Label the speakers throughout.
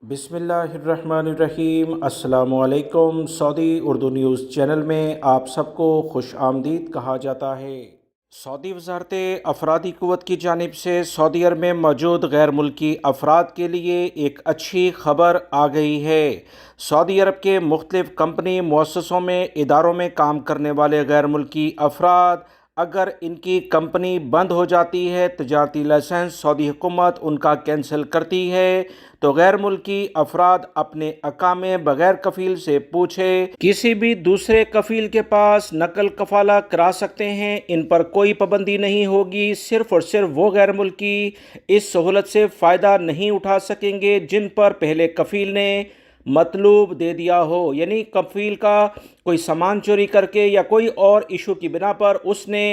Speaker 1: बिस्मिल्लाहिर्रहमानिर्रहीम। अस्सलामु अलैकुम। सऊदी उर्दू न्यूज़ चैनल में आप सबको खुश आमदीद कहा जाता है। सऊदी वज़ारत अफरादी क़ुव्वत की जानिब से सऊदी अरब में मौजूद गैर मुल्की अफराद के लिए एक अच्छी खबर आ गई है। सऊदी अरब के मुख्तलिफ़ कंपनी मुअस्ससों में इदारों में काम करने वाले गैर मुल्की अफराद अगर इनकी कंपनी बंद हो जाती है, तजारती लाइसेंस सऊदी हुकूमत उनका कैंसिल करती है, तो गैर मुल्की अफराद अपने अकामे बगैर कफ़ील से पूछे किसी भी दूसरे कफ़ील के पास नकल कफ़ाला करा सकते हैं। इन पर कोई पाबंदी नहीं होगी। सिर्फ़ और सिर्फ वो गैर मुल्की इस सहूलत से फ़ायदा नहीं उठा सकेंगे जिन पर पहले कफ़ील ने मतलूब दे दिया हो, यानी कफ़ील का कोई सामान चोरी करके या कोई और इशू की बिना पर उसने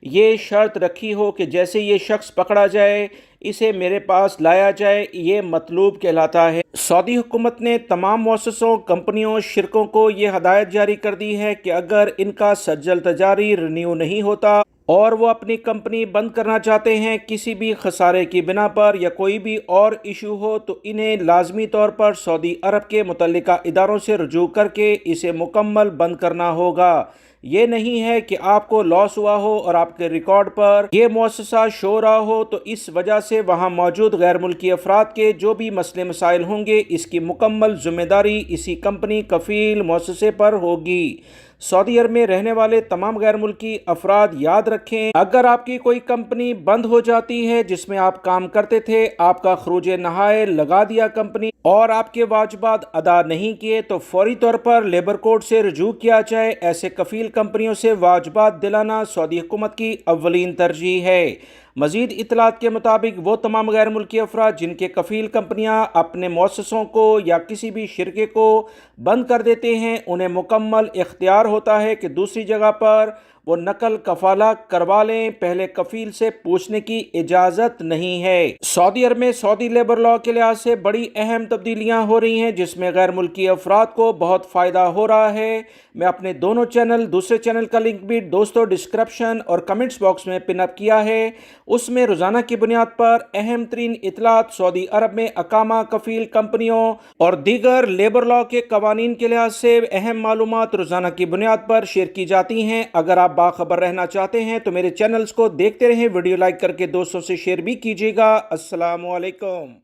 Speaker 1: ये शर्त रखी हो कि जैसे ये शख्स पकड़ा जाए इसे मेरे पास लाया जाए, ये मतलूब कहलाता है। सऊदी हुकूमत ने तमाम मुअस्ससों, कंपनियों, शिरकों को ये हदायत जारी कर दी है कि अगर इनका सज्जल तजारी रिन्यू नहीं होता और वो अपनी कंपनी बंद करना चाहते हैं किसी भी खसारे की बिना पर या कोई भी और इशू हो, तो इन्हें लाजमी तौर पर सऊदी अरब के मुतल्लिका इदारों से रुजू करके इसे मुकम्मल बंद करना होगा। ये नहीं है कि आपको लॉस हुआ हो और आपके रिकॉर्ड पर ये मुअस्ससा शो रहा हो, तो इस वजह से वहाँ मौजूद गैर मुल्की अफराद के जो भी मसले मसाइल होंगे इसकी मुकम्मल जिम्मेदारी इसी कंपनी, कफ़ील, मुअस्ससे पर होगी। सऊदी अरब में रहने वाले तमाम गैर मुल्की अफराद याद रखें, अगर आपकी कोई कंपनी बंद हो जाती है जिसमें आप काम करते थे, आपका खरूज नहाए लगा दिया कंपनी और आपके वाजिबात अदा नहीं किए, तो फौरी तौर पर लेबर कोर्ट से रुजू किया जाए। ऐसे कफ़ील कंपनियों से वाजिबात दिलाना सऊदी हुकूमत की अव्वलीन तरजीह है। मज़ीद इत्तलात के मुताबिक वो तमाम गैर मुल्की अफराद जिनके कफ़ील कंपनियां अपने मुअस्ससों को या किसी भी शिरके को बंद कर देते हैं, उन्हें मुकम्मल इख्तियार होता है कि दूसरी जगह पर वो नकल कफ़ाला करवा लें। पहले कफ़ील से पूछने की इजाज़त नहीं है। सऊदी अरब में सऊदी लेबर लॉ के लिहाज से बड़ी अहम तब्दीलियां हो रही हैं जिसमें गैर मुल्की अफराद को बहुत फ़ायदा हो रहा है। मैं अपने दोनों चैनल, दूसरे चैनल का लिंक भी दोस्तों डिस्क्रिप्शन और कमेंट्स बॉक्स में पिन अप किया है। उसमें रोज़ाना की बुनियाद पर अहम तरीन इतलात सऊदी अरब में अकामा, कफ़ील कंपनियों और दीगर लेबर लॉ के कवानीन के लिहाज से अहम मालूमात रोज़ाना की बुनियाद पर शेयर की जाती हैं। अगर आप बाखबर रहना चाहते हैं तो मेरे चैनल्स को देखते रहें, वीडियो लाइक करके दोस्तों से शेयर भी कीजिएगा। अस्सलामु अलैकुम।